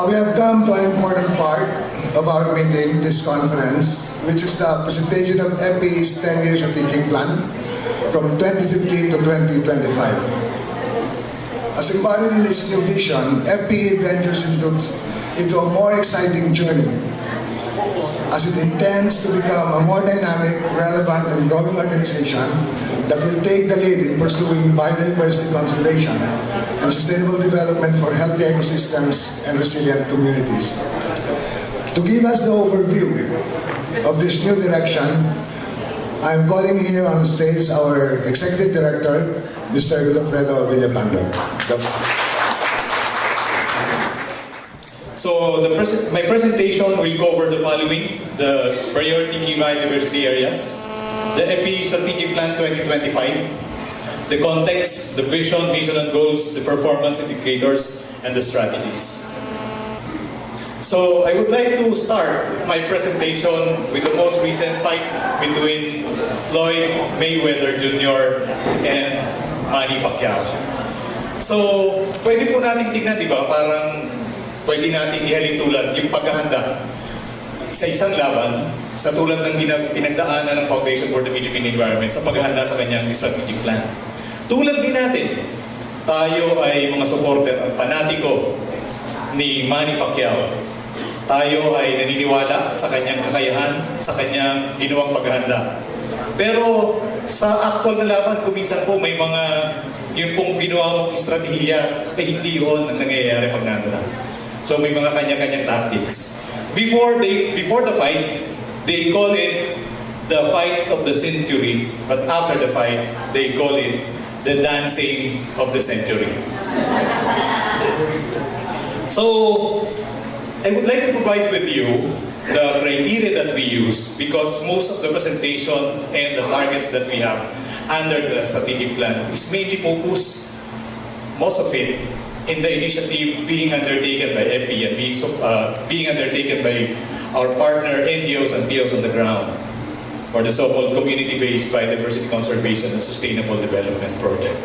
We have come to an important part of our meeting, this conference, which is the presentation of FPE's 10-year strategic plan from 2015 to 2025. As embodied in this new vision, FPE ventures into a more exciting journey as it intends to become a more dynamic, relevant, and growing organization that will take the lead in pursuing biodiversity conservation and sustainable development for healthy ecosystems and resilient communities. To give us the overview of this new direction, I'm calling here on stage our Executive Director, Mr. Godofredo Villapando. So my presentation will cover the following: the priority key biodiversity areas, the FPE Strategic Plan 2025, the context, the vision, mission and goals, the performance indicators, and the strategies. So I would like to start my presentation with the most recent fight between Floyd Mayweather Jr. and Manny Pacquiao. So pwede po natin tignan, di ba? Parang pwede natin ihalin tulad yung paghahanda sa isang laban sa tulad ng pinagdaanan ng Foundation for the Philippine Environment sa paghahanda sa kanyang strategic plan. Tulad din natin, tayo ay mga supporter at panatiko ni Manny Pacquiao. Tayo ay naniniwala sa kanyang kakayahan, sa kanyang ginawang paghahanda. Pero sa actual na laban, kuminsan po may mga yung pong ginawa mong estratehiya ay hindi yun ang nangyayari pag nandun na. So may mga kanya-kanyang tactics. Before the fight, they call it the fight of the century. But after the fight, they call it the dancing of the century. So I would like to provide with you the criteria that we use because most of the presentation and the targets that we have under the strategic plan is mainly focused, most of it, in the initiative being undertaken by FPE and being undertaken by our partner NGOs and POs on the ground, or the so-called community-based biodiversity conservation and sustainable development project.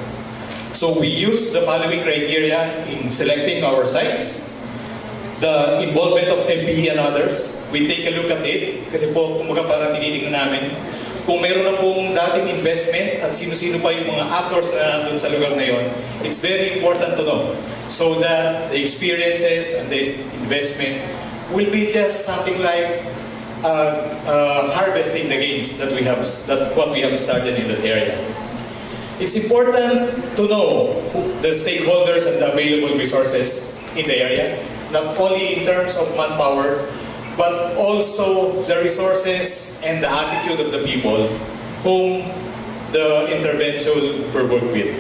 So we use the following criteria in selecting our sites. The involvement of FPE and others, we take a look at it kasi po kumbaga parang tinitingnan namin kung meron na pong dating investment at sino-sino pa yung mga actors na doon sa lugar na yon, it's very important to know so that the experiences and the investment will be just something like harvesting the gains that what we have started in that area. It's important to know the stakeholders and the available resources in the area, not only in terms of manpower, but also the resources and the attitude of the people whom the intervention will work with.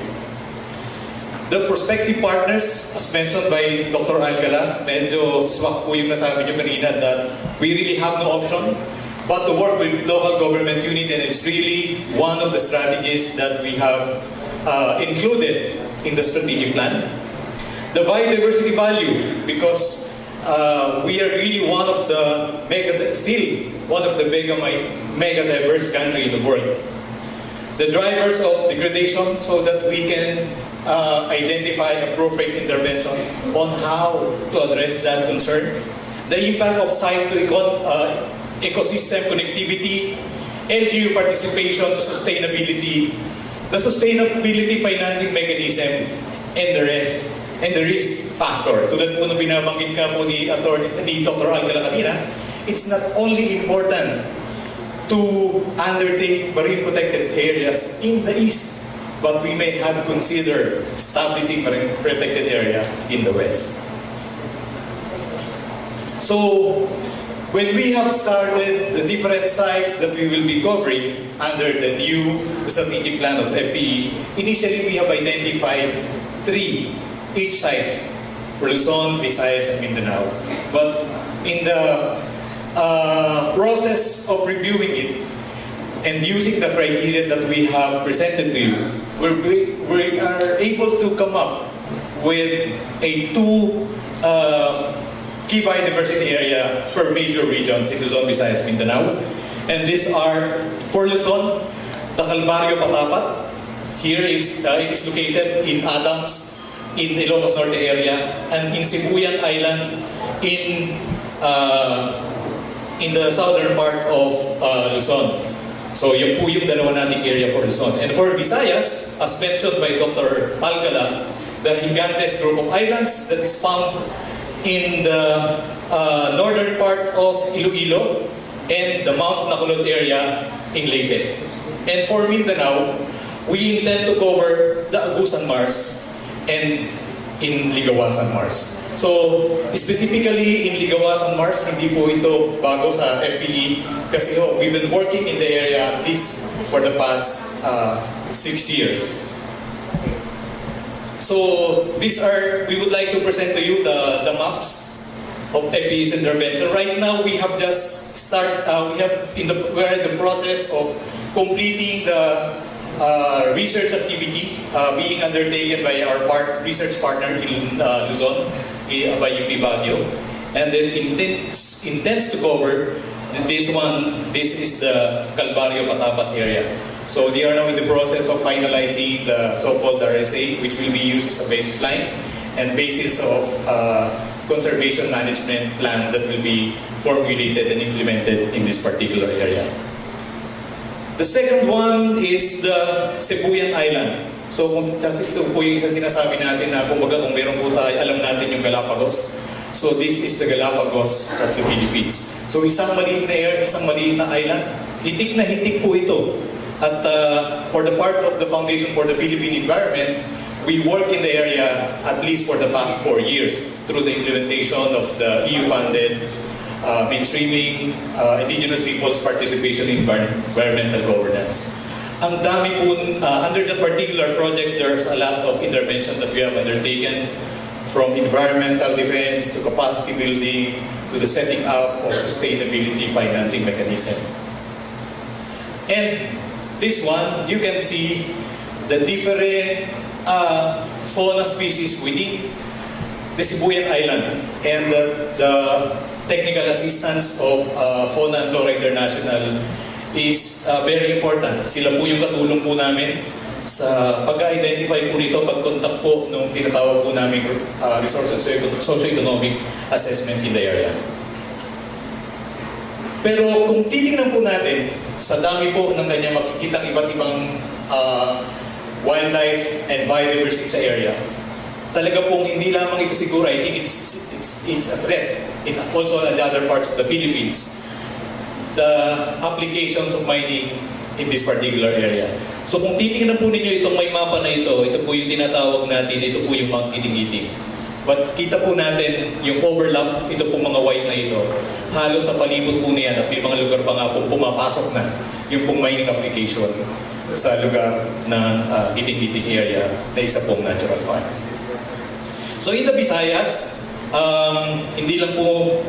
The prospective partners, as mentioned by Dr. Alcala, medyo swak po yung nasabi nyo kanina that we really have no option but to work with local government unit, and it's really one of the strategies that we have included in the strategic plan. The biodiversity value, because we are really one of the mega diverse country in the world. The drivers of degradation, so that we can identify appropriate intervention on how to address that concern. The impact of site to ecosystem connectivity, LGU participation to sustainability, the sustainability financing mechanism, and the rest. And the risk factor. Tulad po nung binabanggit ka po ni Dr. Alcala kanina, it's not only important to undertake marine protected areas in the east, but we may have considered establishing marine protected area in the west. So, when we have started the different sites that we will be covering under the new strategic plan of FPE, initially we have identified 3 each sites for Luzon, Visayas, and Mindanao. But in the process of reviewing it and using the criteria that we have presented to you, we are able to come up with a 2 key biodiversity area per major regions in Luzon, Visayas, Mindanao. And these are for Luzon, the Calvario Patapat. Here it's located in Adams, in Ilocos Norte area, and in Sibuyan Island in the southern part of Luzon. So yun po yung dalawa nating area for Luzon. And for Visayas, as mentioned by Dr. Alcala, the Gigantes group of islands that is found in the northern part of Iloilo and the Mount Nakulot area in Leyte. And for Mindanao, we intend to cover the Agusan Mars and in Ligawasan Mars. So, specifically in Ligawasan Mars, hindi po ito bago sa FPE kasi we've been working in the area at least for the past 6 years. So, we would like to present to you the maps of FPE's intervention. Right now, we have just we're in the process of completing the research activity being undertaken by our research partner in Luzon, by UP Baguio, and then intends to cover this is the Calvario Patapat area. So they are now in the process of finalizing the so-called RSA, which will be used as a baseline and basis of conservation management plan that will be formulated and implemented in this particular area. The second one is the Sibuyan Island. So ito po yung isa sinasabi natin na kumbaga kung meron po tayo, alam natin yung Galapagos. So this is the Galapagos of the Philippines. So isang maliit na island, hitik na hitik po ito. At for the part of the Foundation for the Philippine Environment, we work in the area at least for the past 4 years through the implementation of the EU-funded mainstreaming indigenous people's participation in environmental governance. Ang dami po, under the particular project, there's a lot of intervention that we have undertaken, from environmental defense to capacity building to the setting up of sustainability financing mechanism. And this one, you can see the different fauna species within the Sibuyan Island, and the technical assistance of Fauna and Flora International is very important. Sila po yung katulong po namin sa pag-identify po rito, pag-contact po nung tinatawag po namin resource and socio-economic assessment in the area. Pero kung titingnan po natin, sa dami po ng kanya makikita iba't ibang wildlife and biodiversity sa area, talaga pong hindi lamang ito siguro, I think it's a threat. Also in the other parts of the Philippines, the applications of mining in this particular area. So kung titingnan po ninyo itong may mapa na ito po yung tinatawag natin, ito po yung Mount Giting-Giting. But kita po natin yung overlap, ito po mga white na ito, halos sa palibot po niyan at may mga lugar pa nga po pumapasok na yung pong mining application sa lugar ng Giting-Giting area na isa pong natural park. So in the Visayas, hindi lang po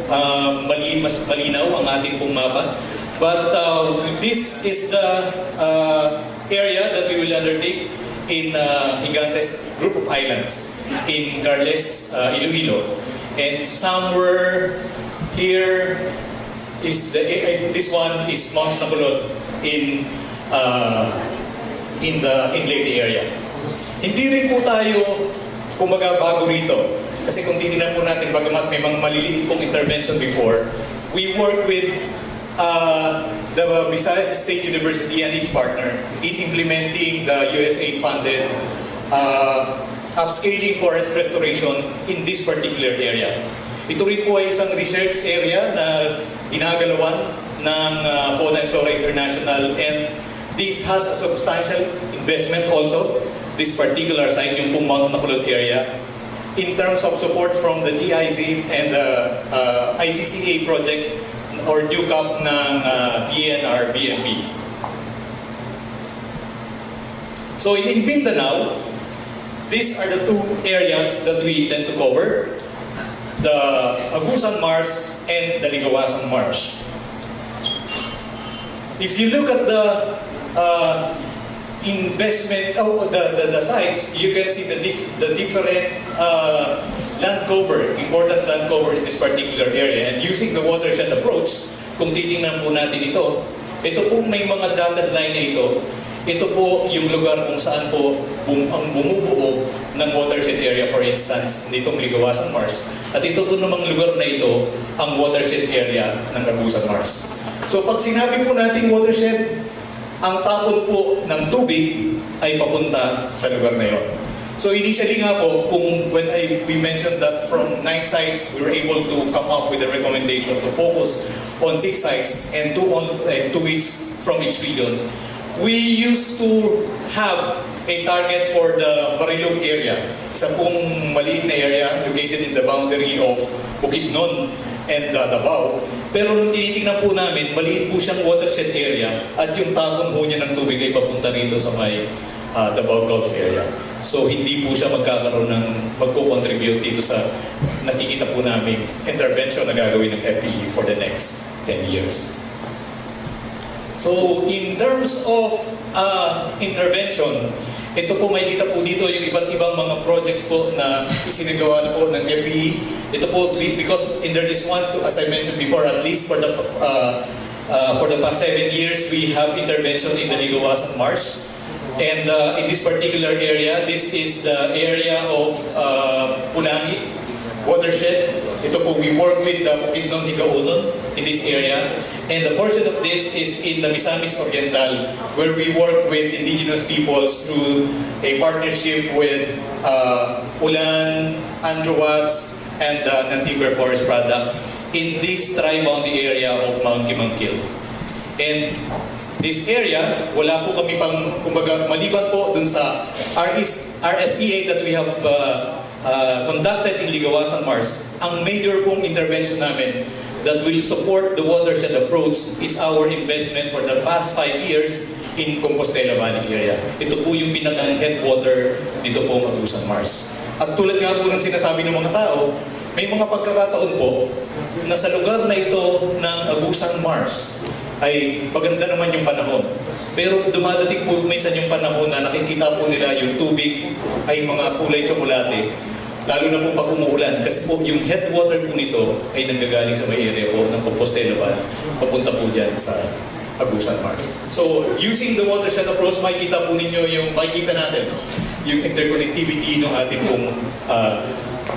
mas malinaw ang ating pong mapa, but this is the area that we will undertake in Gigantes group of islands in Carles, Iloilo. And somewhere here is this one is Mount Nakulot in Leyte area. Hindi rin po tayo kumbaga bago rito. Kasi kung titignan po natin, bagamat may mga maliliit pong intervention before, we work with the Visayas State University and each partner in implementing the USAID-funded upscaling forest restoration in this particular area. Ito rin po ay isang research area na ginagalawan ng Fauna and Flora International, and this has a substantial investment also, this particular site, yung pong Mount Nakulot area, in terms of support from the GIZ and the ICCA project or DUCAP ng DNR BNB. So in Mindanao, these are the two areas that we intend to cover, the Agusan Marsh and the Ligawasan Marsh. If you look at the investment, the sites, you can see the different land cover, important land cover in this particular area. And using the watershed approach, kung titingnan po natin ito pong may mga dotted line na ito, Ito po yung lugar kung saan po ang bumubuo ng watershed area, for instance, nitong Ligawasan Mars. At ito po namang lugar na ito, ang watershed area ng Agusan Mars. So pag sinabi po natin watershed, ang tapon po ng tubig ay papunta sa lugar na yon. So initially nga po, when we mentioned that from 9 sites, we were able to come up with a recommendation to focus on 6 sites and 2 from each region. We used to have a target for the Marilog area, isa pong maliit na area located in the boundary of Bukidnon and Davao. Pero nung tinitingnan po namin, maliit po siyang watershed area at yung tapon po niya ng tubig ay papunta rito sa may Davao Gulf area. So hindi po siya magkakaroon ng magko-contribute dito sa nakikita po namin intervention na gagawin ng FPE for the next 10 years. So in terms of intervention, ito po makikita po dito yung iba't ibang mga projects po na isinagawa na po ng FPE. Ito po because in this one, as I mentioned before, at least for the past 7 years, we have intervention in the Ligawasan Marsh. And in this particular area, this is the area of Punani watershed. Ito po, we work with the Bukidnon Higaunon in this area. And the portion of this is in the Misamis Oriental, where we work with indigenous peoples through a partnership with Ulan, Androwats, and Nantimber Forest Product in this tri-boundary area of Mount Kimangkil. And this area, wala po kami pang, kumbaga, maliban po dun sa RSEA that we have conducted in Ligawasan Mars. Ang major pong intervention namin that will support the watershed approach is our investment for the past 5 years in Compostela Valley area. Ito po yung pinakang headwater dito po ang Agusan Mars. At tulad nga po ng sinasabi ng mga tao, may mga pagkakataon po na sa lugar na ito ng Agusan Mars ay maganda naman yung panahon. Pero dumadating po minsan yung panahon na nakikita po nila yung tubig ay mga kulay tsokolate. Lalo na po pag umuulan. Kasi po yung headwater po nito ay nanggagaling sa may area po ng Compostela Valley. Papunta po dyan sa Agusan Mars. So using the watershed approach, makikita po ninyo makikita natin yung interconnectivity ng ating pong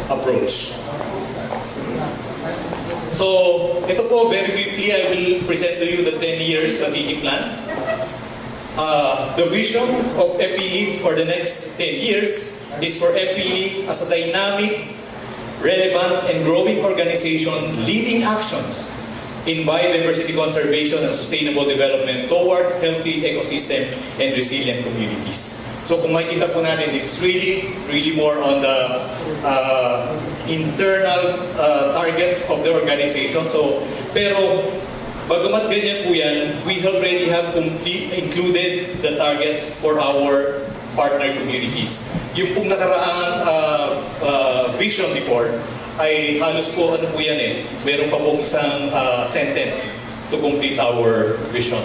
approach. So, ito po, very briefly, I will present to you the 10-year strategic plan. The vision of FPE for the next 10 years is for FPE as a dynamic, relevant, and growing organization leading actions in biodiversity conservation and sustainable development toward healthy ecosystem and resilient communities. So kung makikita po natin, this is really more on the internal targets of the organization. So, pero bagamat ganyan po yan, we already have included the targets for our partner communities. Yung pong nakaraang vision before, ay halos po ano po yan meron pa pong isang sentence to complete our vision.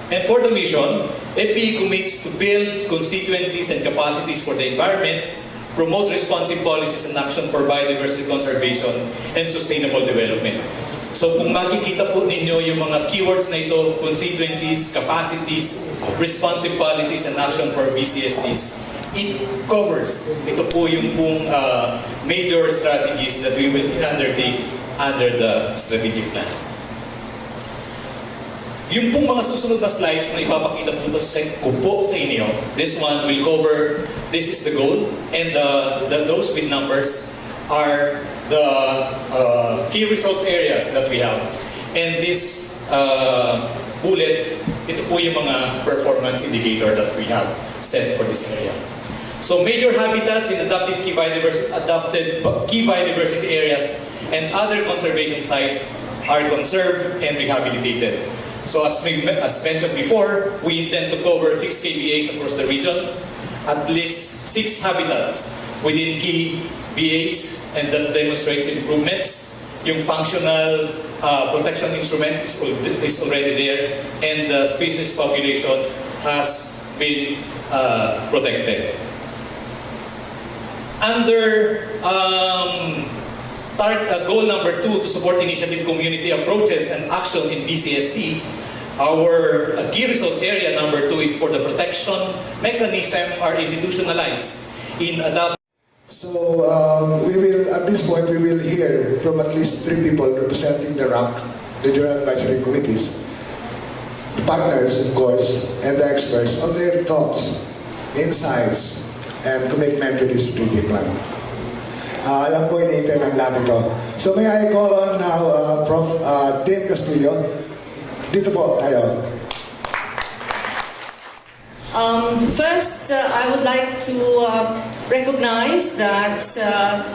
And for the mission, FPE commits to build constituencies and capacities for the environment, promote responsive policies and action for biodiversity conservation and sustainable development. So kung makikita po ninyo yung mga keywords na ito, constituencies, capacities, responsive policies and action for BCSTs, it covers. Ito po yung pong major strategies that we will undertake under the strategic plan. Yung pong mga susunod na slides na ipapakita ko po sa inyo, this one will cover, this is the goal, and those with numbers are the key results areas that we have. And this bullet, ito po yung mga performance indicator that we have set for this area. So major habitats in adapted key biodiversity areas and other conservation sites are conserved and rehabilitated. So as mentioned before, we intend to cover 6 KBAs across the region, at least 6 habitats within key BAs, and that demonstrates improvements. Yung functional protection instrument is already there, and the species population has been protected. Under Goal number 2, to support initiative community approaches and action in BCST. Our key result area number 2 is for the protection mechanism are institutionalized in adopting. So we will, at this point, we will hear from at least 3 people representing the RAC, Regional Advisory Committees, the partners, of course, and the experts on their thoughts, insights, and commitment to this strategic plan. Alam ko iniintay ng lahat ito. So may I call on now Prof. Tim Castillo. Dito po tayo. First, I would like to recognize that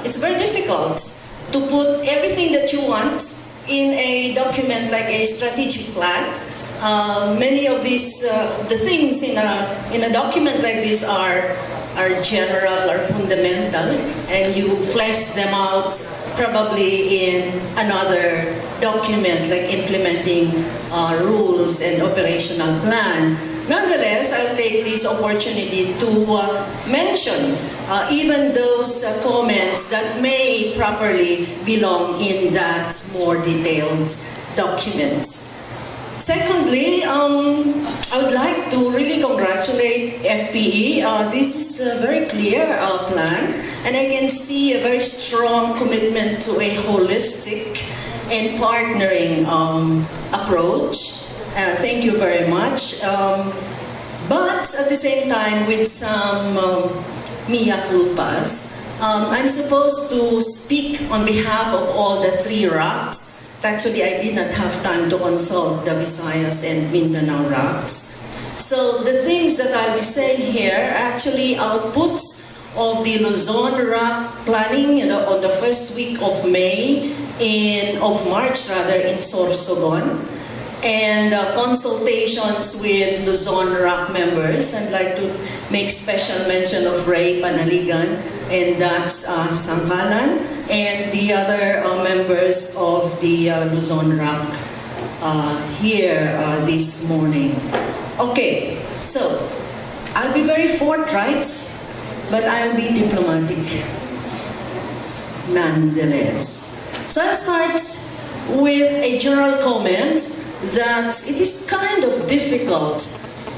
it's very difficult to put everything that you want in a document like a strategic plan. Many of these, the things in a document like this are general or fundamental, and you flesh them out probably in another document like implementing rules and operational plan. Nonetheless, I'll take this opportunity to mention even those comments that may properly belong in that more detailed document. Secondly, I would like to really congratulate FPE. This is a very clear plan, and I can see a very strong commitment to a holistic and partnering approach. Thank you very much. But at the same time, with some mea culpas, I'm supposed to speak on behalf of all the 3 RACs. Actually, I did not have time to consult the Visayas and Mindanao RACs. So the things that I'll be saying here are actually outputs of the Luzon RAC planning on the first week of March in Sorsogon, and consultations with Luzon RAC members. I'd like to make special mention of Ray Panaligan, and that's Sangkalan, and the other members of the Luzon RAC here this morning. Okay, so I'll be very forthright, but I'll be diplomatic nonetheless. So I'll start with a general comment that it is kind of difficult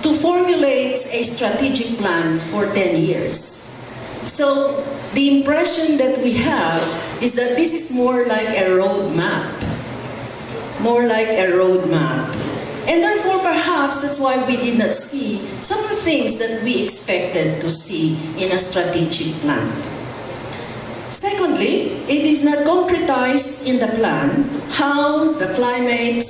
to formulate a strategic plan for 10 years. So the impression that we have is that this is more like a roadmap. And therefore, perhaps that's why we did not see some of the things that we expected to see in a strategic plan. Secondly, it is not concretized in the plan how the climate,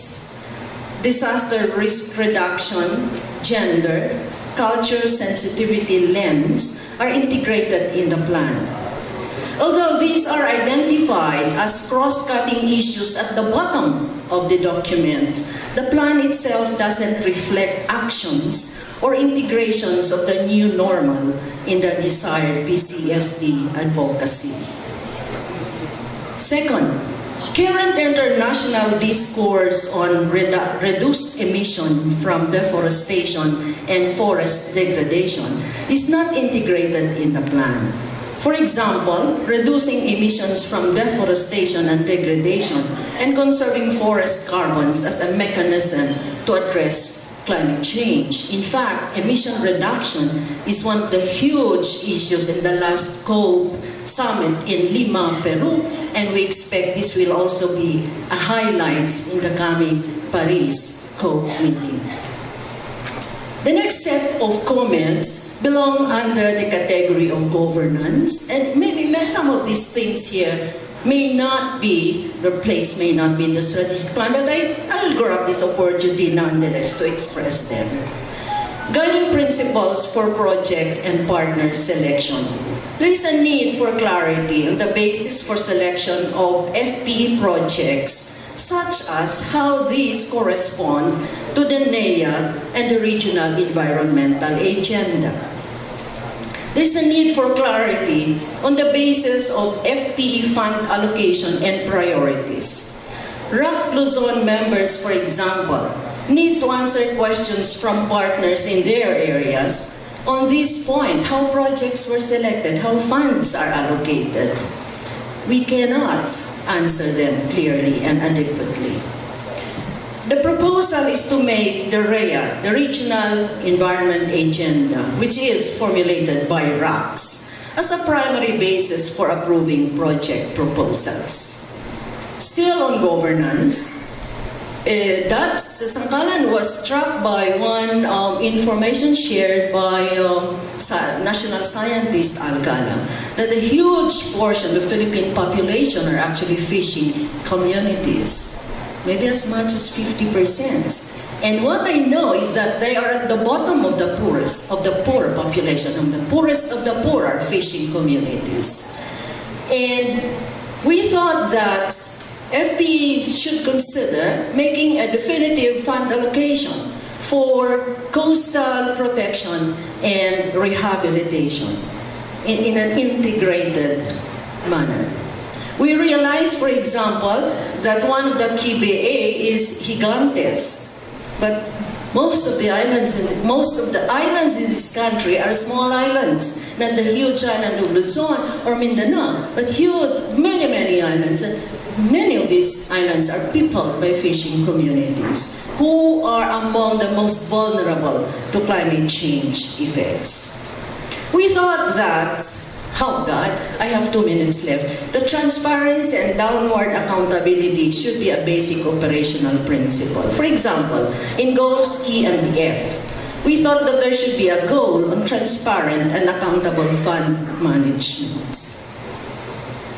disaster risk reduction, gender, culture sensitivity lens are integrated in the plan. Although these are identified as cross-cutting issues at the bottom of the document, the plan itself doesn't reflect actions or integrations of the new normal in the desired PCSD advocacy. Second, current international discourse on reduced emission from deforestation and forest degradation is not integrated in the plan. For example, reducing emissions from deforestation and degradation and conserving forest carbons as a mechanism to address climate change. In fact, emission reduction is one of the huge issues in the last COP summit in Lima, Peru, and we expect this will also be a highlight in the coming Paris COP meeting. The next set of comments belong under the category of governance, and maybe some of these things here may not be replaced, may not be in the strategic plan, but I'll grab this opportunity nonetheless to express them. Guiding principles for project and partner selection. There is a need for clarity on the basis for selection of FPE projects, such as how these correspond to the NEA and the Regional Environmental Agenda. There is a need for clarity on the basis of FPE fund allocation and priorities. RAC Luzon members, for example, need to answer questions from partners in their areas on this point, how projects were selected, how funds are allocated. we cannot answer them clearly and adequately. The proposal is to make the REA, the Regional Environment Agenda, which is formulated by RACs, as a primary basis for approving project proposals. Still on governance, Sangkalan was struck by one information shared by national scientist Alcala, that a huge portion of the Philippine population are actually fishing communities, maybe as much as 50%. And what I know is that they are at the bottom of the poorest, of the poor population, and the poorest of the poor are fishing communities. And we thought that FPE should consider making a definitive fund allocation for coastal protection and rehabilitation in an integrated manner. We realize, for example, that one of the key BA is Gigantes, but most of the islands in this country are small islands, not the huge island of Luzon or Mindanao, but huge, many islands. And many of these islands are peopled by fishing communities who are among the most vulnerable to climate change effects. We thought that, oh God, I have 2 minutes left. The transparency and downward accountability should be a basic operational principle. For example, in goals E and F, we thought that there should be a goal on transparent and accountable fund management.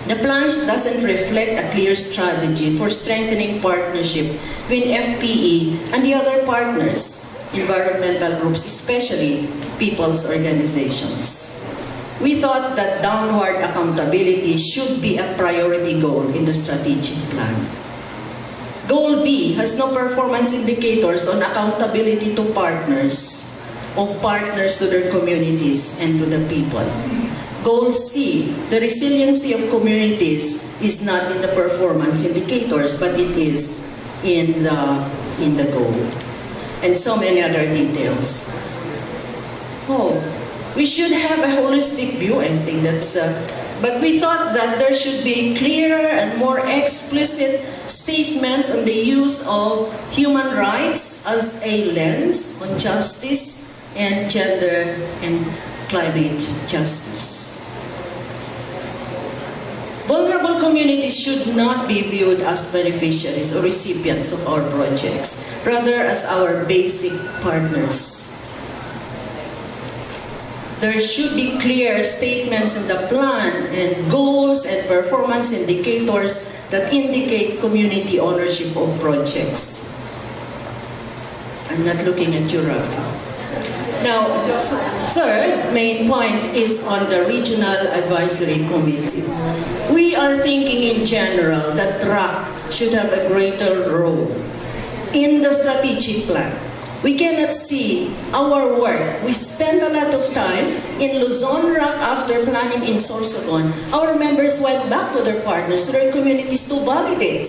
The plan doesn't reflect a clear strategy for strengthening partnership between FPE and the other partners, environmental groups, especially people's organizations. We thought that downward accountability should be a priority goal in the strategic plan. Goal B has no performance indicators on accountability to partners or partners to their communities and to the people. Goal C, the resiliency of communities is not in the performance indicators, but it is in the goal. And so many other details. Oh, we should have a holistic view, I think that's, but we thought that there should be clearer and more explicit statement on the use of human rights as a lens on justice and gender and climate justice. Vulnerable communities should not be viewed as beneficiaries or recipients of our projects, rather as our basic partners. There should be clear statements in the plan and goals and performance indicators that indicate community ownership of projects. I'm not looking at you, Rafi. Now, third main point is on the Regional Advisory Committee. We are thinking in general that RAC should have a greater role in the strategic plan. We cannot see our work. We spent a lot of time in Luzon RAC after planning in Sorsogon. Our members went back to their partners, to their communities to validate,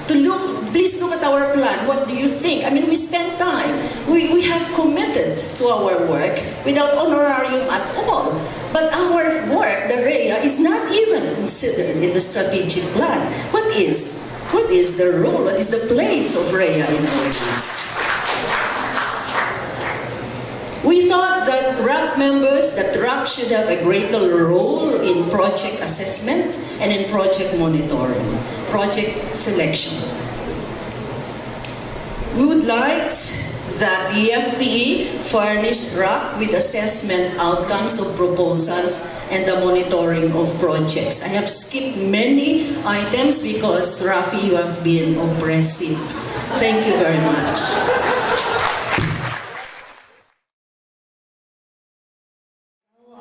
to look, please look at our plan. What do you think? I mean, we spent time. We have committed to our work without honorarium at all. But our work, the REA, is not even considered in the strategic plan. What is the role? What is the place of REA in all this? We thought that RAC members, that RAC should have a greater role in project assessment and in project monitoring, project selection. We would like that the FPE furnish RAC with assessment outcomes of proposals and the monitoring of projects. I have skipped many items because, Rafi, you have been oppressive. Thank you very much.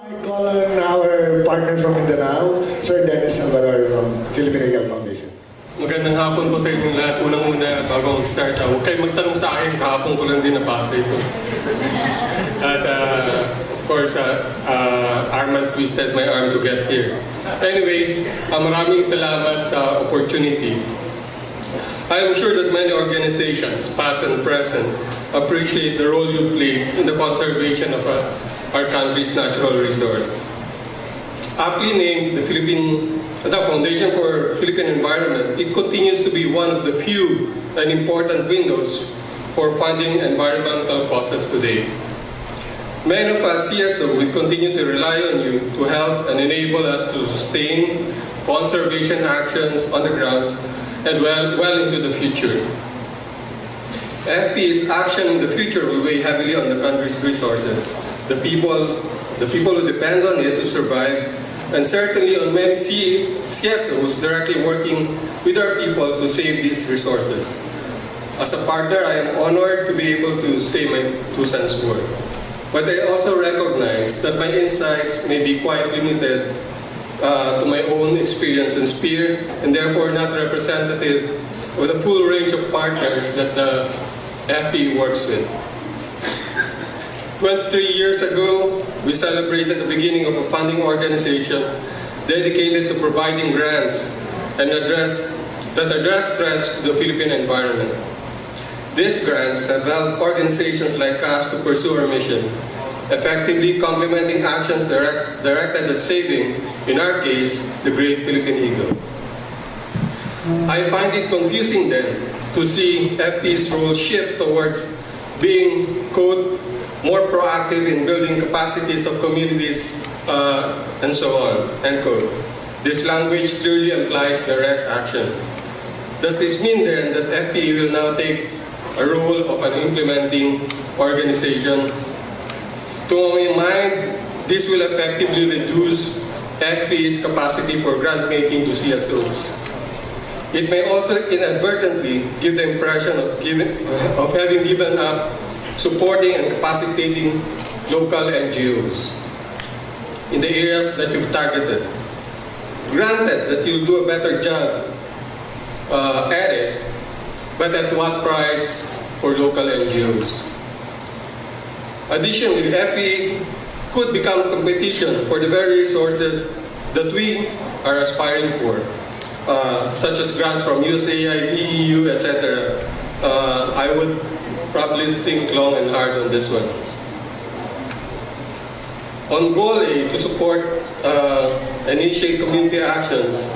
I call on our partner from Mindanao, Sir Dennis Salvador from Philippine Legal Foundation. Magandang hapon po sa inyong lahat. Unang-una, bago mag-start, huwag kayo magtanong sa akin, kahapon ko lang din nabasa ito. At of course, Armand twisted my arm to get here. Anyway, maraming salamat sa opportunity. I am sure that many organizations, past and present, appreciate the role you played in the conservation of our country's natural resources. Aptly named the Philippine the foundation for Philippine environment, it continues to be one of the few and important windows for funding environmental causes today. Many of us CSO will continue to rely on you to help and enable us to sustain conservation actions on the ground and well into the future. FPE's action in the future will weigh heavily on the country's resources, the people who depend on it to survive, and certainly on many CSOs directly working with our people to save these resources. As a partner, I am honored to be able to say my 2 cents worth. But I also recognize that my insights may be quite limited to my own experience and sphere, and therefore not representative of the full range of partners that the FPE works with. 23 years ago, we celebrated the beginning of a funding organization dedicated to providing grants and address threats to the Philippine environment. These grants have helped organizations like us to pursue our mission, effectively complementing actions directed at saving, in our case, the great Philippine eagle. I find it confusing then to see FP's role shift towards being, quote, more proactive in building capacities of communities and so on, end quote. This language clearly implies direct action. Does this mean then that FPE will now take a role of an implementing organization? To my mind, this will effectively reduce FPE's capacity for grant making to CSOs. It may also inadvertently give the impression of having given up supporting and capacitating local NGOs in the areas that you've targeted. Granted that you'll do a better job at it, but at what price for local NGOs? Additionally, FPE could become competition for the very resources that we are aspiring for, such as grants from USAID, EU, etc. I would probably think long and hard on this one. On goal A, to support and initiate community actions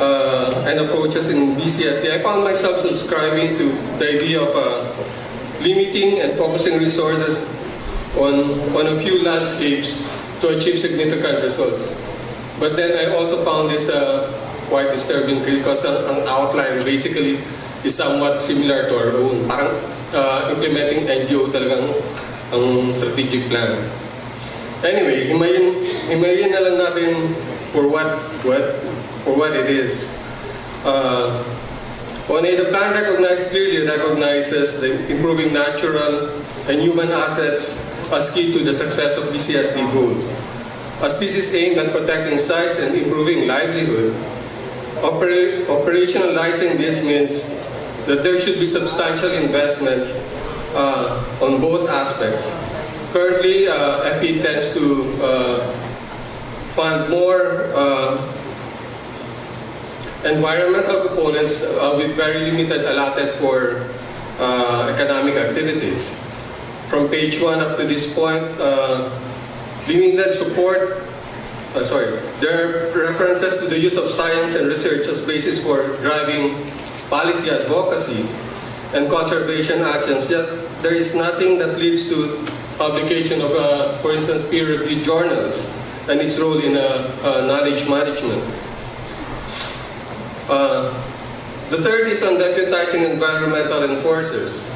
and approaches in BCSD, I found myself subscribing to the idea of limiting and focusing resources on a few landscapes to achieve significant results. But then I also found this quite disturbing because ang outline basically is somewhat similar to our own. Parang implementing NGO talagang ang strategic plan. Anyway, himayin na lang natin for what it is. The plan clearly recognizes the improving natural and human assets as key to the success of BCSD goals. As this is aimed at protecting sites and improving livelihood, operationalizing this means that there should be substantial investment on both aspects. Currently, FPE tends to fund more environmental components with very limited allotted for economic activities. From page 1 up to this point, limited support, there are references to the use of science and research as basis for driving policy advocacy and conservation actions, yet there is nothing that leads to publication of, for instance, peer-reviewed journals and its role in knowledge management. The third is on deputizing environmental enforcers.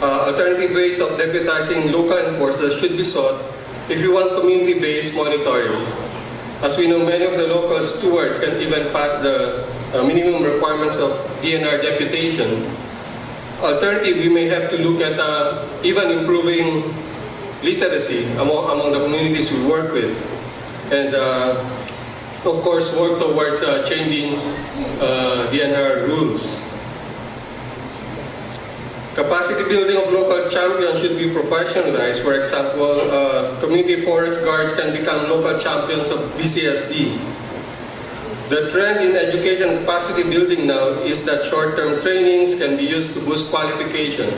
Alternative ways of deputizing local enforcers should be sought if you want community-based monitoring. As we know, many of the local stewards can even pass the minimum requirements of DNR deputation. Alternatively, we may have to look at even improving literacy among the communities we work with. And of course, work towards changing DNR rules. Capacity building of local champions should be professionalized. For example, community forest guards can become local champions of BCSD. The trend in education and capacity building now is that short-term trainings can be used to boost qualification.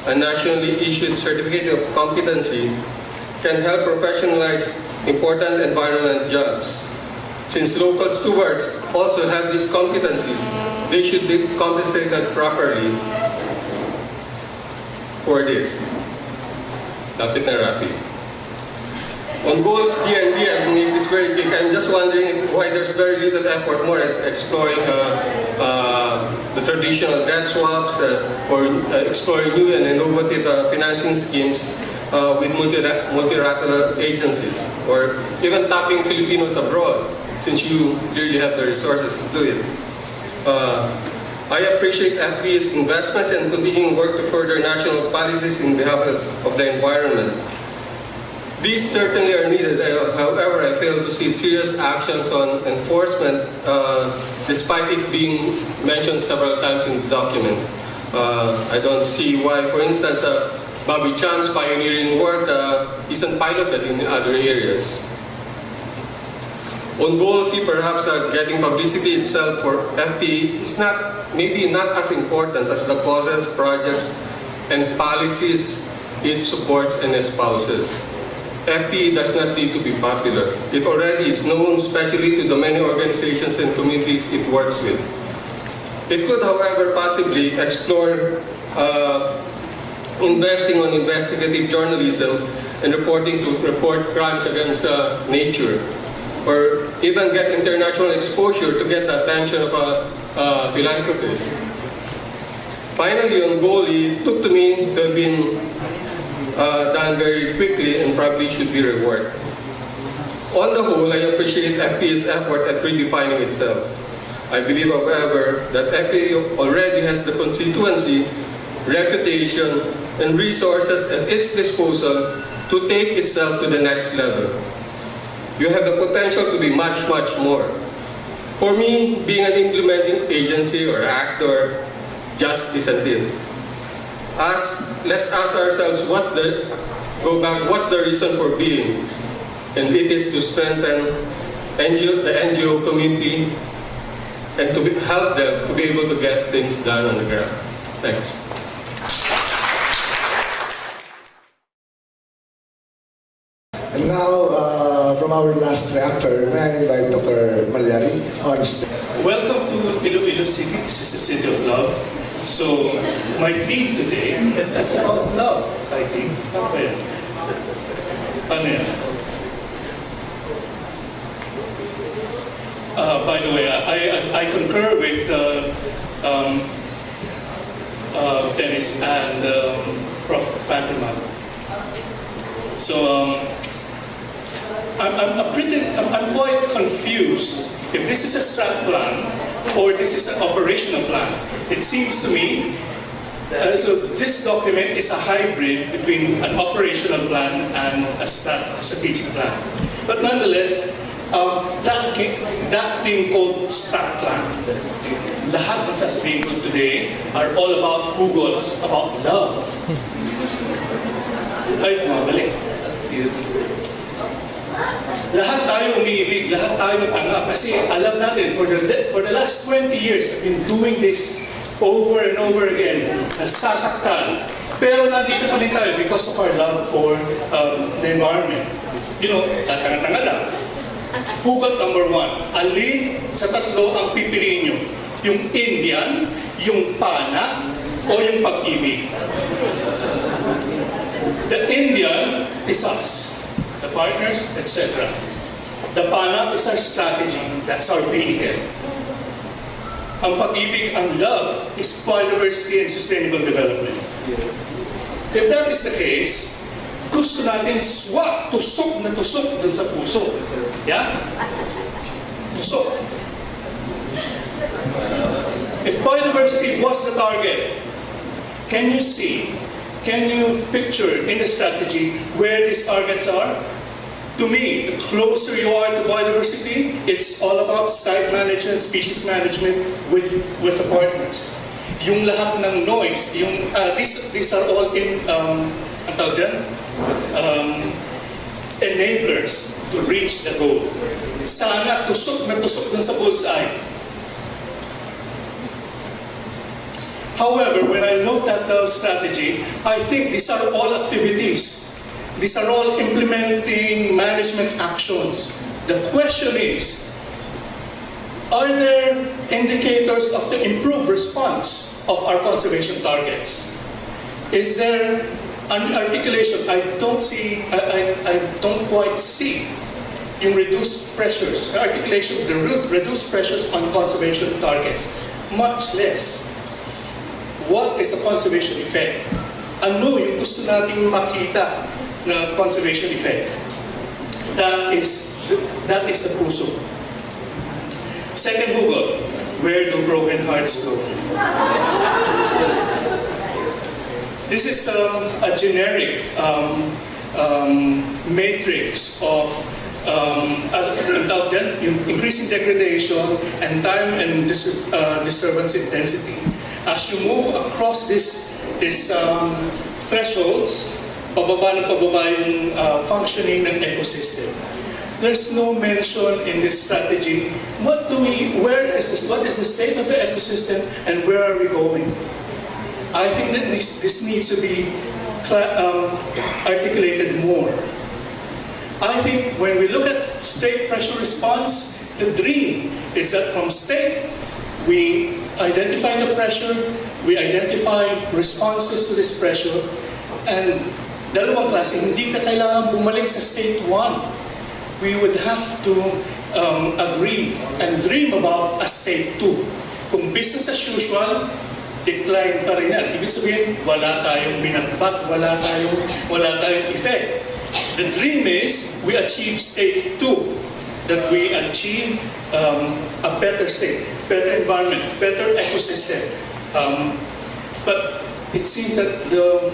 A nationally issued certificate of competency can help professionalize important environment jobs. Since local stewards also have these competencies, they should be compensated properly for this. Lapit na rapid. On goals B and D, I make this very quick. I'm just wondering why there's very little effort more at exploring the traditional debt swaps or exploring new and innovative financing schemes with multilateral agencies, or even tapping Filipinos abroad, since you clearly have the resources to do it. I appreciate FPE's investments and continuing work to further national policies in behalf of the environment. These certainly are needed. However, I fail to see serious actions on enforcement despite it being mentioned several times in the document. I don't see why, for instance, Bobby Chan's pioneering work isn't piloted in other areas. On goal C, perhaps getting publicity itself for FPE is maybe not as important as the causes, projects, and policies it supports and espouses. FPE does not need to be popular. It already is known, especially to the many organizations and communities it works with. It could, however, possibly explore investing on investigative journalism and reporting to report crimes against nature, or even get international exposure to get the attention of philanthropists. Finally, on goal, it took to me to have been done very quickly and probably should be rewarded. On the whole, I appreciate FPE's effort at redefining itself. I believe, however, that FPE already has the constituency, reputation, and resources at its disposal to take itself to the next level. You have the potential to be much, much more. For me, being an implementing agency or actor just isn't it. Let's ask ourselves, what's the reason for being? And it is to strengthen the NGO community and to help them to be able to get things done on the ground. Thanks. And now, from our last reactor, may I invite Dr. Malyari on stage. Welcome to Iloilo City. This is the city of love. So, my theme today is about love, I think. Okay. Ano yan? By the way, I concur with Dennis and Prof. Fatima. So, I'm quite confused if this is a strat plan or this is an operational plan. It seems to me, so this document is a hybrid between an operational plan and a strategic plan. But nonetheless, that thing called strat plan, lahat ng sasabihin ko today are all about hugos, about love. Ay, mabalik. Lahat tayo umiibig, lahat tayo tanga kasi alam natin for the last 20 years I've been doing this over and over again, nasasaktan. Pero nandito pa rin tayo because of our love for the environment. You know, tanga-tanga lang. Hugot number 1, alin sa tatlo ang pipiliin nyo? Yung Indian, yung pana, o yung pag-ibig? The Indian is us, the partners, etc. The pana is our strategy, that's our vehicle. Ang pag-ibig, ang love, is biodiversity and sustainable development. If that is the case, gusto natin swak, tusok na tusok dun sa puso. Yeah? Tusok. If biodiversity was the target, can you see, can you picture in the strategy where these targets are? To me, the closer you are to biodiversity, it's all about site management, species management with the partners. Yung lahat ng noise, yung these are all in enablers to reach the goal. Sana tusok na tusok dun sa bullseye. However, when I looked at the strategy, I think these are all activities. These are all implementing management actions. The question is, Are there indicators of the improved response of our conservation targets? Is there an articulation? I don't quite see yung reduced pressures, the articulation of the reduced pressures on conservation targets, much less. What is the conservation effect? Ano yung gusto nating makita na conservation effect? That is the puso. Second hugot, where do broken hearts go? This is a generic matrix of increasing degradation and time and disturbance intensity. As you move across these thresholds, pababa yung functioning ng ecosystem. There's no mention in this strategy. What is the state of the ecosystem and where are we going? I think that this needs to be articulated more. I think when we look at state pressure response, the dream is that from state, we identify the pressure, we identify responses to this pressure, and dalawang klase, hindi ka kailangan bumalik sa state 1. We would have to agree and dream about a state 2. Kung business as usual, decline pa rin yan. Ibig sabihin, wala tayong binatbat, wala tayong effect. The dream is, we achieve state 2. That we achieve a better state, better environment, better ecosystem. But it seems that the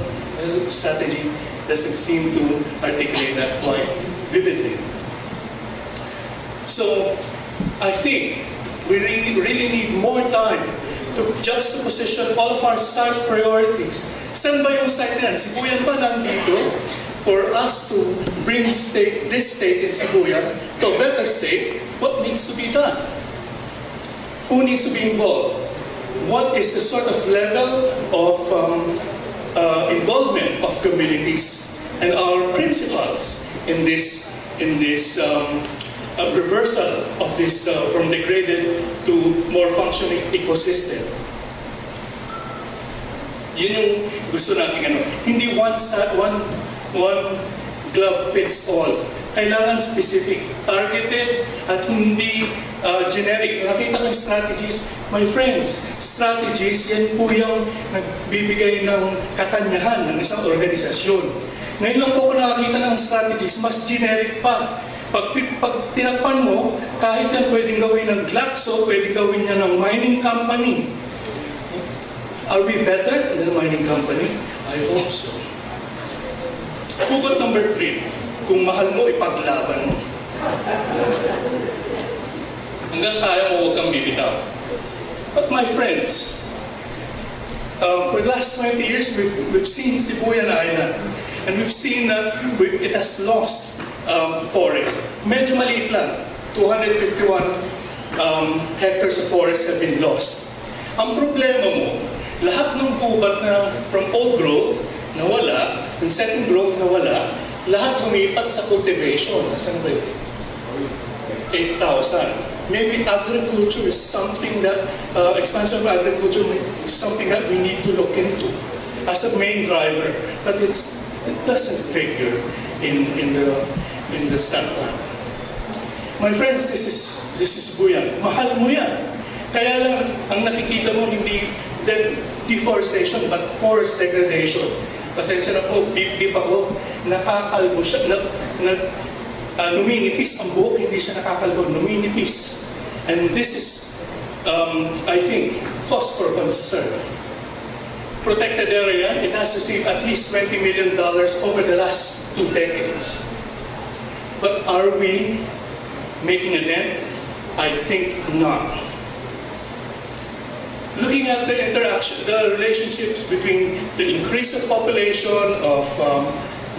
strategy doesn't seem to articulate that quite vividly. So, I think we really need more time to juxtaposition all of our site priorities. Saan ba yung site na yan? Sibuyan ba nandito for us to bring this state in Sibuyan to a better state? What needs to be done? Who needs to be involved? What is the sort of level of involvement of communities and our principals in this reversal of this from degraded to more functioning ecosystem? Yun yung gusto natin Hindi one glove fits all. Kailangan specific, targeted, at hindi generic. Nakita ko yung strategies. My friends, strategies, yan po yung nagbibigay ng katanyahan ng isang organisasyon. Ngayon lang po ako nakakita ng strategies, mas generic pa. Pag tinakpan mo, kahit yan pwedeng gawin ng Glaxo, pwedeng gawin niya ng mining company. Are we better than a mining company? I hope so. Hugot number 3, kung mahal mo, ipaglaban mo. Hanggang kaya mo, huwag kang bibitaw. But my friends, for the last 20 years, we've seen Sibuyan Island, and we've seen that it has lost forest. Medyo maliit lang. 251 hectares of forest have been lost. Ang problema mo, lahat ng gubat na from old growth, nawala, yung second growth nawala, lahat lumipat sa cultivation. Nasaan ba yun? 8,000. Maybe agriculture is something that, expansion of agriculture is something that we need to look into as a main driver. But it doesn't figure in the stat plan. My friends, this is buyan. Mahal mo yan. Kaya lang, ang nakikita mo hindi deforestation but forest degradation. Pasensya na po, beep ako, nakakalbo siya, numinipis ang buhok, hindi siya nakakalbo, numinipis. And this is, I think, cause for concern. Protected area, it has received at least $20 million over the last 2 decades. But are we making a dent? I think not. Looking at the interaction, the relationships between the increase of population of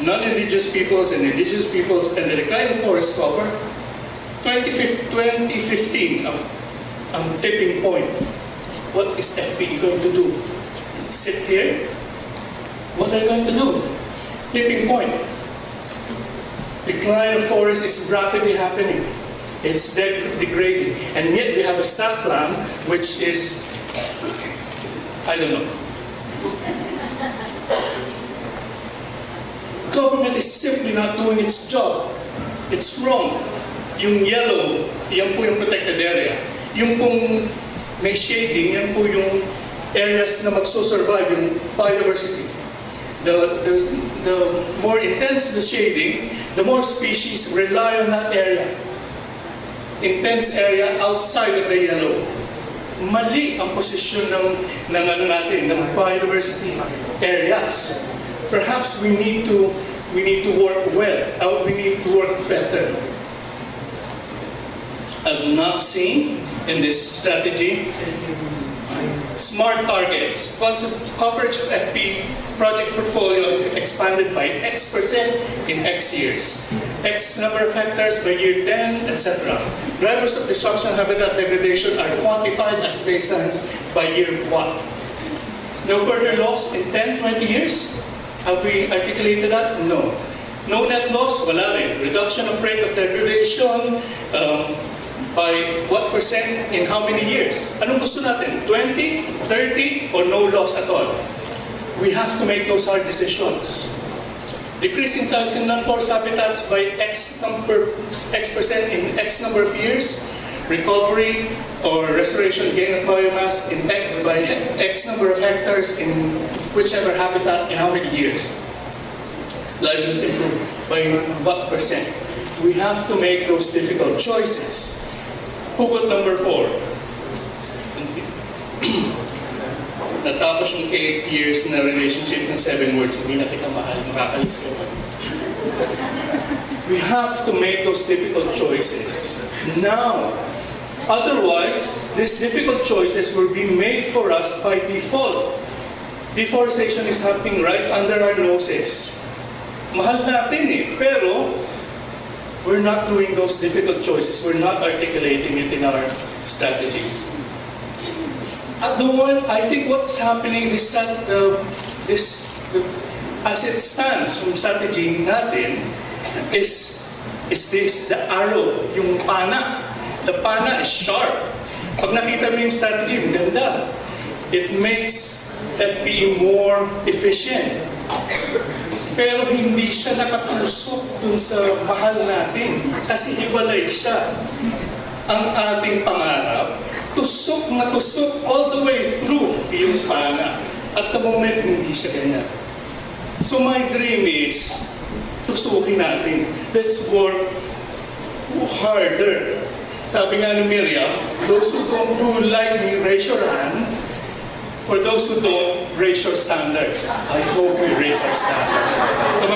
non-indigenous peoples and indigenous peoples and the decline of forest cover, 2015, ang tipping point. What is FPE going to do? Sit here? What are you going to do? Tipping point. Decline of forest is rapidly happening. It's degrading. And yet we have a STAT plan which is, I don't know. Government is simply not doing its job. It's wrong. Yung yellow, yan po yung protected area. Yung pong may shading, yan po yung areas na magsusurvive, yung biodiversity. The more intense the shading, the more species rely on that area. Intense area outside of the yellow. Mali ang posisyon ng biodiversity areas. Perhaps we need to work well. We need to work better. I've not seen in this strategy smart targets. Coverage of FPE project portfolio expanded by X% in X years. X number of hectares by year 10, etc. Drivers of destruction and habitat degradation are quantified as baselines by year 1. No further loss in 10, 20 years? Have we articulated that? No. No net loss? Wala rin. Reduction of rate of degradation by what percent in how many years? Anong gusto natin? 20, 30, or no loss at all? We have to make those hard decisions. Decreasing size in non-forest habitats by X% in X number of years. Recovery or restoration gain of biomass by X number of hectares in whichever habitat in how many years. Livelihoods improve by what percent? We have to make those difficult choices. Hugot number 4. Natapos yung 8 years na relationship ng 7 words, hindi na kita mahal, makakalis ka ba? We have to make those difficult choices now. Otherwise, these difficult choices will be made for us by default. Deforestation is happening right under our noses. Mahal natin pero we're not doing those difficult choices. We're not articulating it in our strategies. At the moment, I think what's happening is that as it stands, yung strategy natin is this, the arrow, yung pana. The pana is sharp. Pag nakita mo yung strategy, ganda. It makes FPE more efficient. Pero hindi siya nakatusok dun sa mahal natin kasi hiwalay siya. Ang ating pangarap, tusok na tusok all the way through yung pana. At the moment, hindi siya ganyan. So my dream is, tusukin natin. Let's work harder. Sabi nga ni Miriam, those who like me, raise your hand. For those who don't, raise your standards. I hope we raise our standards. So